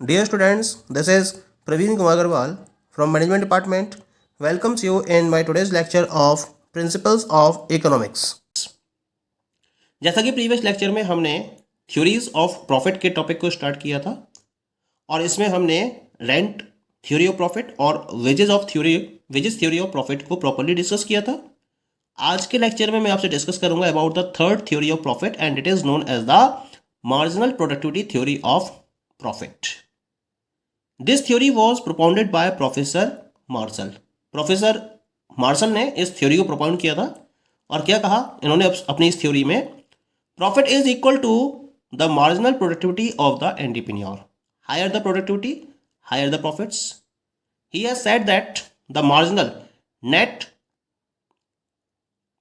Dear students, this is Praveen Kumar Agarwal from Management Department. Welcomes you in my today's lecture of Principles of Economics. जैसा कि previous lecture में हमने theories of profit के topic को start किया था और इसमें हमने रेंट थ्योरी ऑफ प्रॉफिट और वेजेस थ्योरी ऑफ प्रॉफिट को प्रॉपर्ली डिस्कस किया था। आज के लेक्चर में मैं आपसे डिस्कस करूंगा about the third theory of profit and it is known as the marginal productivity theory of profit. This theory was propounded by professor Marshall. Professor Marshall ने इस थ्योरी को प्रोपाउंड किया था और क्या कहा इन्होंने अपनी इस थ्योरी में, profit is equal to the marginal productivity of the entrepreneur. Higher the productivity, higher the profits. He has said that the marginal net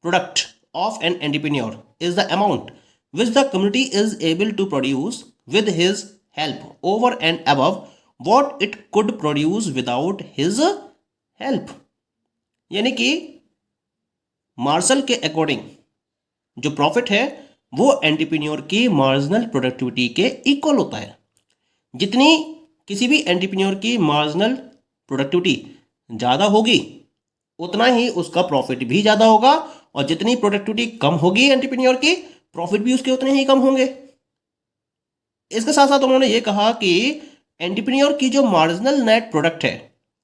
product of an entrepreneur is the amount which the community is able to produce with his help over and above what it could produce without his help। यानी कि martial के according जो profit है वो entrepreneur की marginal productivity के equal होता है। जितनी किसी भी एंटरप्रेन्योर की मार्जिनल प्रोडक्टिविटी ज़्यादा होगी उतना ही उसका प्रॉफिट भी ज़्यादा होगा और जितनी प्रोडक्टिविटी कम होगी एंटरप्रेन्योर की, प्रॉफिट भी उसके उतने ही कम होंगे। इसके साथ साथ उन्होंने ये कहा कि एंटरप्रेन्योर की जो मार्जिनल नेट प्रोडक्ट है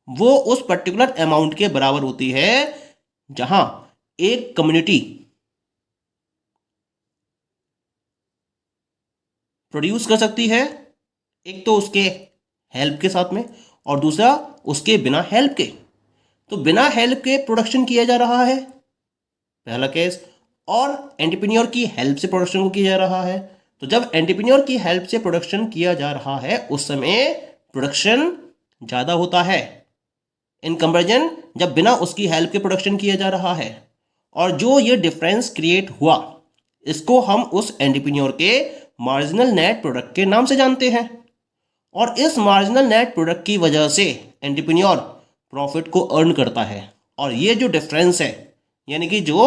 वो उस पर्टिकुलर अमाउंट के बराबर होती है जहां एक कम्युनिटी प्रोड्यूस कर सकती है, एक तो उसके हेल्प के साथ में और दूसरा उसके बिना हेल्प के। तो बिना हेल्प के प्रोडक्शन किया जा रहा है पहला केस, और एंटरप्रेन्योर की हेल्प से प्रोडक्शन को किया जा रहा है। तो जब एंटरप्रेन्योर की हेल्प से प्रोडक्शन किया जा रहा है उस समय प्रोडक्शन ज़्यादा होता है इन कंपैरिजन जब बिना उसकी हेल्प के प्रोडक्शन किया जा रहा है। और जो ये डिफरेंस क्रिएट हुआ इसको हम उस एंटरप्रेन्योर के मार्जिनल नेट प्रोडक्ट के नाम से जानते हैं। और इस मार्जिनल नेट प्रोडक्ट की वजह से एंटरप्रेन्योर प्रॉफिट को अर्न करता है। और ये जो डिफरेंस है यानी कि जो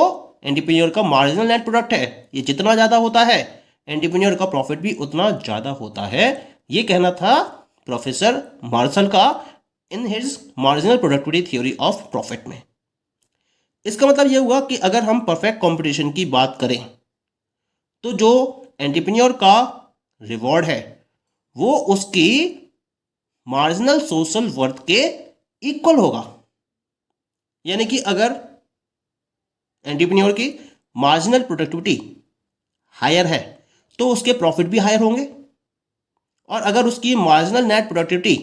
एंटरप्रेन्योर का मार्जिनल नेट प्रोडक्ट है ये जितना ज़्यादा होता है एंटरप्रेन्योर का प्रॉफिट भी उतना ज़्यादा होता है। ये कहना था प्रोफेसर मार्शल का in his marginal productivity theory of profit में। इसका मतलब ये हुआ कि अगर हम परफेक्ट कंपटीशन की बात करें तो जो एंटरप्रेन्योर का रिवॉर्ड है वो उसकी मार्जिनल सोशल वर्थ के इक्वल होगा। यानी कि अगर एंटरप्रेन्योर की मार्जिनल प्रोडक्टिविटी हायर है तो उसके प्रॉफिट भी हायर होंगे, और अगर उसकी मार्जिनल नेट प्रोडक्टिविटी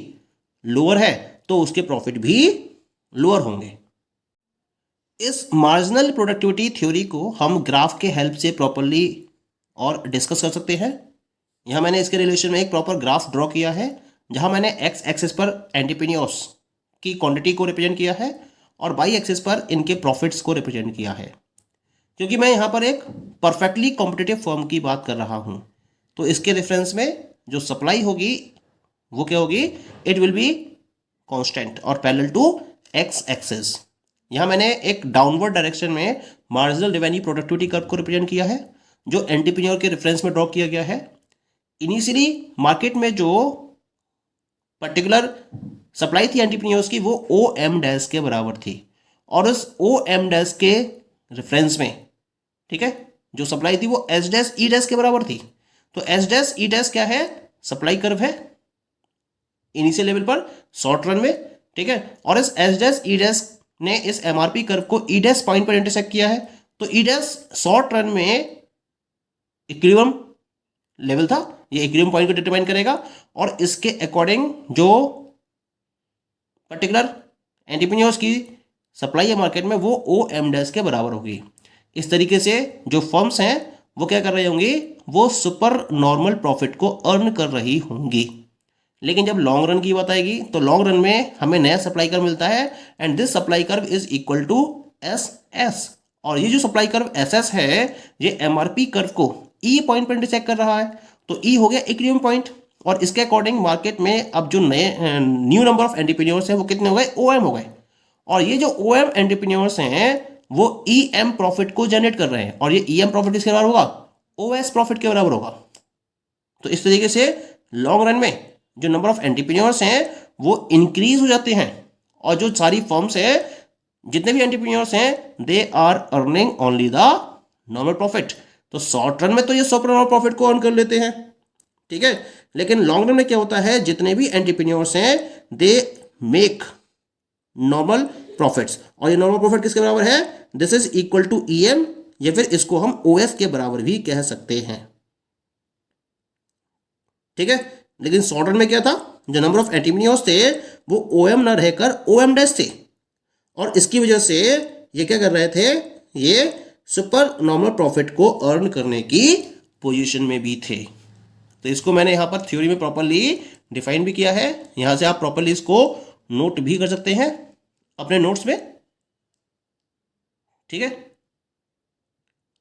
लोअर है तो उसके प्रॉफिट भी लोअर होंगे। इस मार्जिनल प्रोडक्टिविटी थ्योरी को हम ग्राफ के हेल्प से प्रॉपरली और डिस्कस कर सकते हैं। यहाँ मैंने इसके रिलेशन में एक प्रॉपर ग्राफ ड्रॉ किया है जहाँ मैंने एक्स एक्सिस पर एंटरप्रेन्योर्स की क्वांटिटी को रिप्रेजेंट किया है और बाई एक्सिस पर इनके प्रॉफिट्स को रिप्रेजेंट किया है। क्योंकि मैं यहाँ पर एक परफेक्टली कॉम्पिटिटिव फर्म की बात कर रहा हूँ तो इसके रेफरेंस में जो सप्लाई होगी वो क्या होगी, इट विल बी कांस्टेंट और पैरेलल टू एक्स एक्सिस। यहाँ मैंने एक डाउनवर्ड डायरेक्शन में मार्जिनल रेवेन्यू प्रोडक्टिविटी कर्व को रिप्रेजेंट किया है जो एंटरप्रेन्योर के रेफरेंस में ड्रॉ किया गया है। इनिशियली मार्केट में जो पर्टिकुलर सप्लाई थी एंटरप्रेन्योर्स की वो ओ एम डैश के बराबर थी और उस ओ एम डैश के रेफरेंस में, ठीक है, जो सप्लाई थी वो एस डैश ई डैश के बराबर थी। तो एस डैश ई डैश क्या है, सप्लाई कर्व है इनिशियल लेवल पर शॉर्ट रन में, ठीक है। और इस एस डैश ई डैश ने इस एमआरपी कर्व को ई डैश पॉइंट पर इंटरसेक्ट किया है। तो ई डैश शॉर्ट रन में इक्विलिब्रियम लेवल था, ये इक्विलिब्रियम पॉइंट को डिटरमाइन करेगा और इसके अकॉर्डिंग जो पर्टिकुलर एंटरप्रेन्योर्स की सप्लाई है मार्केट में वो ओ एम डैश के बराबर होगी। इस तरीके से जो फर्म्स हैं वो क्या कर रही होंगी, वो सुपर नॉर्मल प्रॉफिट को अर्न कर रही होंगी। लेकिन जब लॉन्ग रन की बात आएगी तो लॉन्ग रन में हमें नया सप्लाई कर्व मिलता है and this supply curve is equal to S S. और ये जो सप्लाई कर्व एस एस है ये एमआरपी कर्व को ई पॉइंट पर इंटरसेक्ट कर रहा है। तो ई हो गया इक्विलिब्रियम पॉइंट और इसके अकॉर्डिंग मार्केट में अब जो नए न्यू नंबर ऑफ एंटरप्रेन्योर्स हैं वो कितने हो गए, ओ एम हो गए। और ये जो ओ एम एंटरप्रेन्योर्स हैं वो ई एम प्रॉफिट को जनरेट कर रहे हैं और ये ई एम प्रॉफिट किसके बराबर होगा, ओ एस प्रॉफिट के बराबर होगा। तो इस तरीके से लॉन्ग रन में जो नंबर ऑफ एंटरप्रेन्योर्स हैं वो इंक्रीज हो जाते हैं, और जो सारी फर्म्स हैं, जितने भी एंटरप्रेन्योर्स हैं, they are earning only the normal profit. तो शॉर्ट रन में तो ये 100% प्रॉफिट को अर्न कर लेते हैं, ठीक है, लेकिन लॉन्ग रन में क्या होता है, जितने भी एंटरप्रेन्योर्स हैं दे मेक नॉर्मल प्रॉफिट्स, और ये नॉर्मल प्रॉफिट किसके बराबर है, this is equal to EM, या फिर इसको हम ओएफ के बराबर भी कह सकते हैं, ठीक है। लेकिन शॉर्ट रन में क्या था, जो नंबर ऑफ एंटरप्रेन्योर्स थे वो ओएम ना रहकर ओएम डैश थे, और इसकी वजह से ये क्या कर रहे थे, ये सुपर नॉर्मल प्रॉफिट को अर्न करने की पोजीशन में भी थे। तो इसको मैंने यहाँ पर थ्योरी में प्रॉपरली डिफाइन भी किया है, यहाँ से आप प्रॉपरली इसको नोट भी कर सकते हैं अपने नोट्स में, ठीक है।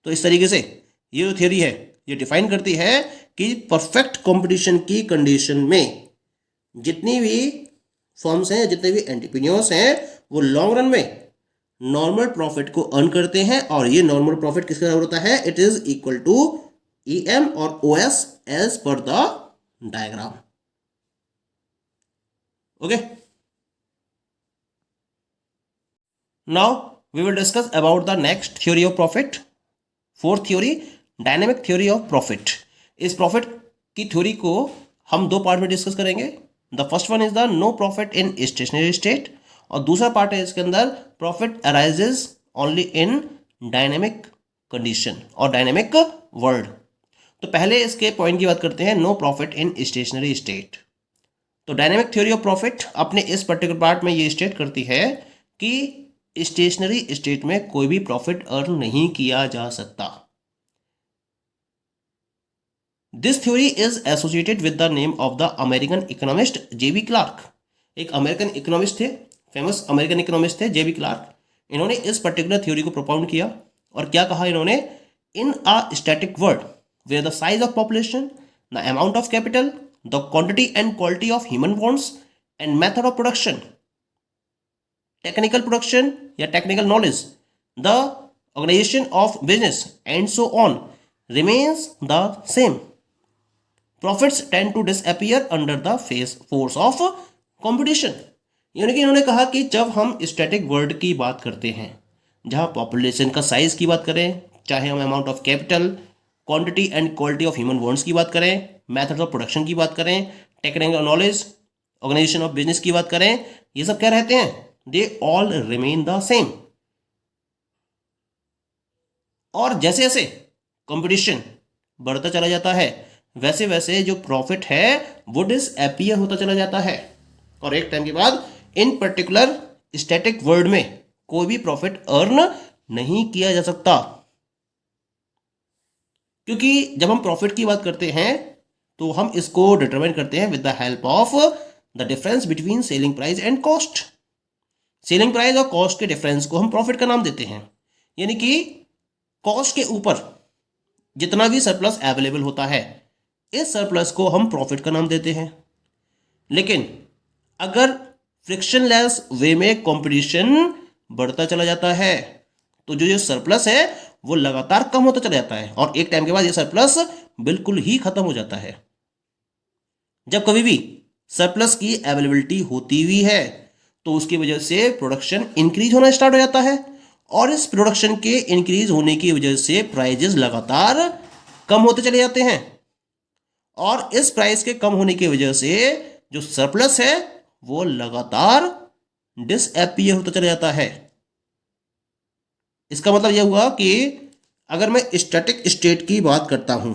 तो इस तरीके से ये जो थ्योरी है ये डिफाइन करती है कि परफेक्ट कंपटीशन की कंडीशन में जितनी भी फर्म्स हैं, जितने भी एंटरप्रेन्योर्स हैं, वो लॉन्ग रन में नॉर्मल प्रॉफिट को अर्न करते हैं, और ये नॉर्मल प्रॉफिट किसके बराबर होता है, it is equal to EM और OS as per the diagram, okay. Now we will discuss about the next theory of profit, fourth theory, dynamic theory of profit. इस प्रॉफिट की थ्योरी को हम दो पार्ट में डिस्कस करेंगे। The first one is the no profit in stationary state, और दूसरा part है इसके अंदर profit arises only in dynamic condition और डायनेमिक वर्ल्ड। तो पहले इसके पॉइंट की बात करते हैं, no profit in stationary state. तो डायनेमिक थ्योरी ऑफ प्रॉफिट अपने इस पर्टिकुलर पार्ट में ये स्टेट करती है कि स्टेशनरी स्टेट में कोई भी प्रॉफिट अर्न नहीं किया जा सकता। This theory is associated with the name of the American economist JB Clark. एक अमेरिकन इकोनॉमिस्ट थे, फेमस अमेरिकन इकोनॉमिस्ट थे जेबी क्लार्क। इन्होंने इस पर्टिकुलर थ्योरी को प्रोपाउंड किया, और क्या कहा इन्होंने, in a static world where the size of population, the amount of capital, the quantity and quality of human wants and method of production, technical production या technical knowledge, the organisation of business and so on remains the same, profits tend to disappear under the force of competition. यानी कि इन्होंने कहा कि जब हम static world की बात करते हैं, जहां पॉपुलेशन का साइज की बात करें, चाहे हम amount of capital, quantity and quality of human wants की बात करें, मेथड्स ऑफ प्रोडक्शन की बात करें, technical knowledge, organisation of business की बात करें, ये सब क्या रहते हैं, they all remain the same. और जैसे जैसे कंपटीशन बढ़ता चला जाता है, वैसे वैसे जो प्रॉफिट है वो डिसअपीयर होता चला जाता है, और एक टाइम के बाद इन पर्टिकुलर स्टैटिक वर्ल्ड में कोई भी प्रॉफिट अर्न नहीं किया जा सकता। क्योंकि जब हम प्रॉफिट की बात करते हैं तो हम इसको डिटरमाइन करते हैं with the help of the difference between selling price and cost. Selling price और कॉस्ट के डिफरेंस को हम प्रॉफिट का नाम देते हैं, यानी कि कॉस्ट के ऊपर जितना भी सरप्लस अवेलेबल होता है, इस सरप्लस को हम प्रॉफिट का नाम देते हैं। लेकिन अगर फ्रिक्शनलेस वे में कंपटीशन बढ़ता चला जाता है, तो जो सरप्लस है वो लगातार कम होता चला जाता है, और एक टाइम के बाद ये सरप्लस बिल्कुल ही खत्म हो जाता है। जब कभी भी सरप्लस की अवेलेबिलिटी होती हुई है तो उसकी वजह से प्रोडक्शन इंक्रीज होना स्टार्ट हो जाता है, और इस प्रोडक्शन के इंक्रीज होने की वजह से प्राइजेस लगातार कम होते चले जाते हैं, और इस प्राइस के कम होने की वजह से जो सरप्लस है वो लगातार डिसअपीयर होता चला जाता है। इसका मतलब यह हुआ कि अगर मैं स्टैटिक स्टेट की बात करता हूं,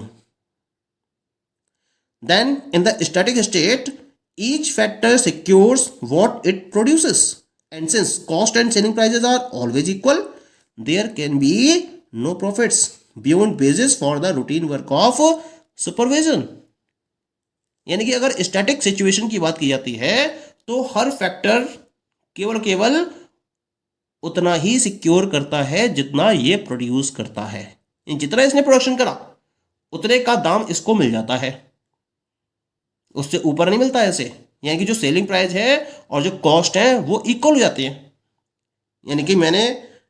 then in the static state each factor secures what it produces, and since cost and selling prices are always equal, there can be no profits beyond basis for the routine work of supervision. यानी कि अगर static situation की बात की जाती है तो हर factor केवल उतना ही सिक्योर करता है जितना ये प्रोड्यूस करता है, जितना इसने प्रोडक्शन करा उतने का दाम इसको मिल जाता है, उससे ऊपर नहीं मिलता है इसे। यानी कि जो सेलिंग प्राइस है और जो कॉस्ट है वो इक्वल हो जाती है। यानी कि मैंने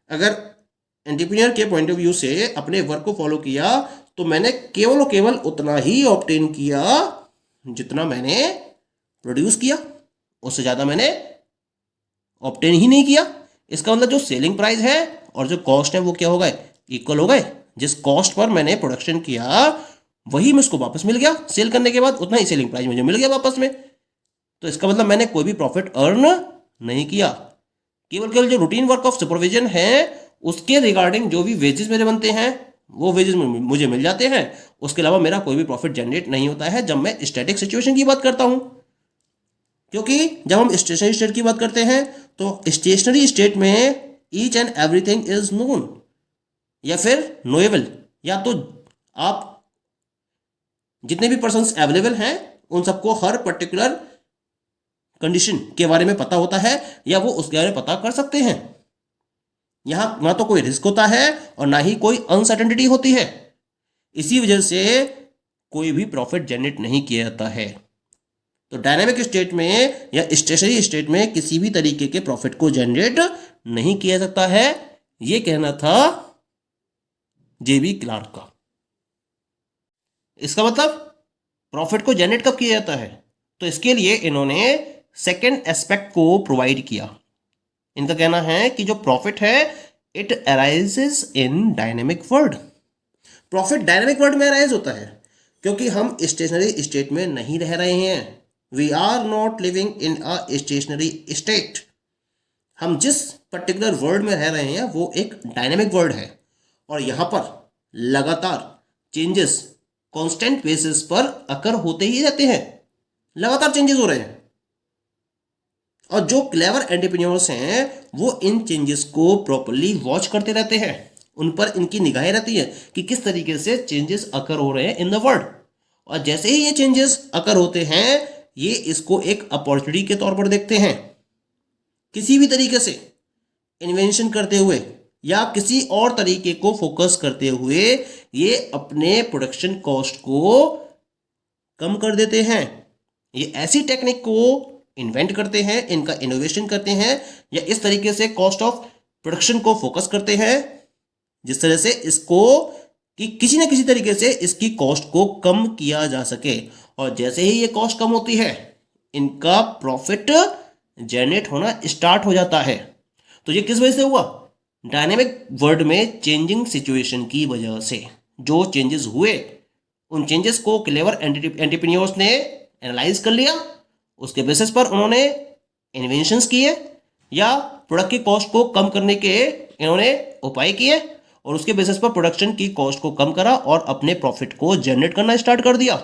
अगर एंटरप्रेन्योर के पॉइंट ऑफ व्यू से अपने वर्क को फॉलो किया तो मैंने केवल उतना ही ऑब्टेन किया जितना मैंने प्रोड्यूस किया, उससे ज़्यादा मैंने ऑब्टेन ही नहीं किया। इसका मतलब जो सेलिंग प्राइस है और जो कॉस्ट है वो क्या हो गए, इक्वल हो गए। जिस कॉस्ट पर मैंने प्रोडक्शन किया वही मुझको वापस मिल गया, सेल करने के बाद उतना ही सेलिंग प्राइस मुझे मिल गया वापस में। तो इसका मतलब मैंने कोई भी प्रॉफिट अर्न नहीं किया। केवल केवल जो रूटीन वर्क ऑफ सुपरविजन है उसके रिगार्डिंग जो भी वेजेस मेरे बनते हैं वो वेजेस मुझे मिल जाते हैं। उसके अलावा मेरा कोई भी प्रॉफिट जनरेट नहीं होता है जब मैं स्टैटिक सिचुएशन की बात करता हूं। क्योंकि जब हम स्टेशनरी स्टेट की बात करते हैं तो स्टेशनरी स्टेट में each and everything is known या फिर नोएबल, या तो आप जितने भी पर्सन्स अवेलेबल हैं उन सबको हर पर्टिकुलर कंडीशन के बारे में पता होता है या वो उसके बारे में पता कर सकते हैं। यहां ना तो कोई रिस्क होता है और ना ही कोई अनसर्टेनिटी होती है। इसी वजह से कोई भी प्रॉफिट जनरेट नहीं किया जाता है। तो डायनामिक स्टेट में या स्टेशनरी स्टेट में किसी भी तरीके के प्रॉफिट को जनरेट नहीं किया जा सकता है। यह कहना था जेबी क्लार्क का। इसका मतलब प्रॉफिट को जनरेट कब किया जाता है, तो इसके लिए इन्होंने सेकेंड एस्पेक्ट को प्रोवाइड किया। इनका कहना है कि जो प्रॉफिट है it arises in dynamic world. Profit dynamic world में अराइज होता है क्योंकि हम स्टेशनरी स्टेट में नहीं रह रहे हैं। We are not living in a stationary state. हम जिस पर्टिकुलर वर्ल्ड में रह रहे हैं वो एक डायनेमिक वर्ल्ड है और यहां पर लगातार चेंजेस कांस्टेंट बेसिस पर अकर होते ही रहते हैं, लगातार चेंजेस हो रहे हैं। और जो क्लेवर एंटरप्रेन्योर्स हैं वो इन चेंजेस को प्रॉपर्ली वॉच करते रहते हैं, उन पर इनकी निगाहें रहती है कि किस तरीके से चेंजेस अकर हो रहे हैं इन द वर्ल्ड। और जैसे ही ये चेंजेस अकर होते हैं ये इसको एक अपॉर्चुनिटी के तौर पर देखते हैं। किसी भी तरीके से इन्वेंशन करते हुए या किसी और तरीके को फोकस करते हुए ये अपने प्रोडक्शन कॉस्ट को कम कर देते हैं। ये ऐसी टेक्निक को इन्वेंट करते हैं, इनका इनोवेशन करते हैं या इस तरीके से कॉस्ट ऑफ प्रोडक्शन को फोकस करते हैं जिस तरह से इसको कि किसी न किसी तरीके से इसकी कॉस्ट को कम किया जा सके। और जैसे ही ये कॉस्ट कम होती है इनका प्रॉफिट जनरेट होना स्टार्ट हो जाता है। तो ये किस वजह से हुआ, डायनेमिक वर्ल्ड में चेंजिंग सिचुएशन की वजह से। जो चेंजेस हुए उन चेंजेस को क्लेवर एंटरप्रेन्योर्स ने एनालाइज कर लिया, उसके बेसिस पर उन्होंने इन्वेंशंस किए या प्रोडक्ट की कॉस्ट को कम करने के इन्होंने उपाय किए और उसके बेसिस पर प्रोडक्शन की कॉस्ट को कम करा और अपने प्रॉफिट को जनरेट करना स्टार्ट कर दिया।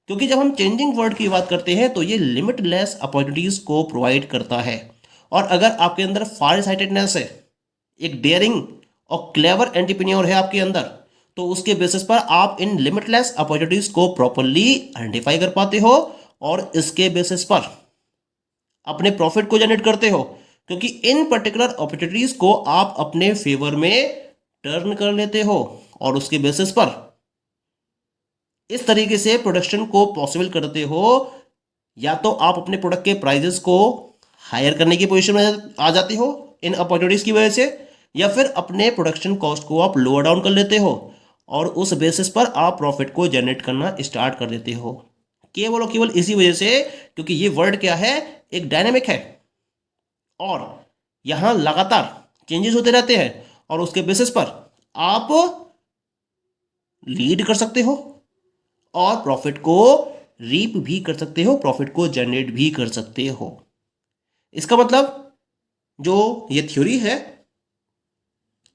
क्योंकि जब हम चेंजिंग वर्ल्ड की बात करते हैं तो ये लिमिटलेस अपॉर्चुनिटीज को प्रोवाइड करता है। और अगर आपके अंदर फार साइटेडनेस है, एक डेयरिंग और क्लेवर एंटरप्रेन्योर है आपके अंदर, तो उसके बेसिस पर आप इन लिमिटलेस अपॉर्चुनिटीज को प्रॉपर्ली आइडेंटिफाई कर पाते हो और इसके बेसिस पर अपने प्रॉफिट को जनरेट करते हो। क्योंकि इन पर्टिकुलर अपॉर्चुनिटीज को आप अपने फेवर में टर्न कर लेते हो और उसके बेसिस पर इस तरीके से प्रोडक्शन को पॉसिबल करते हो। या तो आप अपने प्रोडक्ट के प्राइजेस को हायर करने की पोजीशन में आ जाते हो इन अपॉर्चुनिटीज की वजह से, या फिर अपने प्रोडक्शन कॉस्ट को आप लोअर डाउन कर लेते हो और उस बेसिस पर आप प्रॉफिट को जनरेट करना स्टार्ट कर देते हो। केवल और केवल इसी वजह से क्योंकि ये वर्ल्ड क्या है, एक डायनेमिक है और यहां लगातार चेंजेस होते रहते हैं और उसके बेसिस पर आप लीड कर सकते हो और प्रॉफिट को रीप भी कर सकते हो, प्रॉफिट को जनरेट भी कर सकते हो। इसका मतलब जो ये थ्योरी है,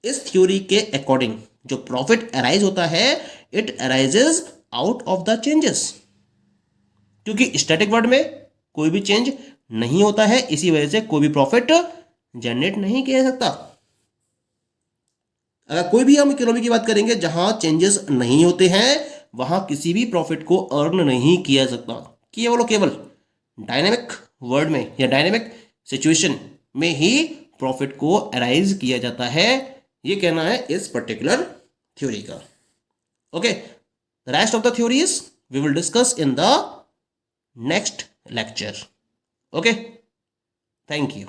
इस थ्योरी के अकॉर्डिंग जो प्रॉफिट अराइज होता है it arises out of the changes. क्योंकि स्टैटिक वर्ल्ड में कोई भी चेंज नहीं होता है, इसी वजह से कोई भी प्रॉफिट जनरेट नहीं किया जा सकता। अगर कोई भी हम इकोनॉमी की बात करेंगे जहां चेंजेस नहीं होते हैं वहां किसी भी प्रॉफिट को अर्न नहीं किया जा सकता। केवल और केवल डायनेमिक वर्ल्ड में या डायनेमिक सिचुएशन में ही प्रॉफिट को अराइज किया जाता है, ये कहना है इस पर्टिकुलर थ्योरी का। Okay, the rest of the theories we will discuss in the next lecture. Okay, thank you.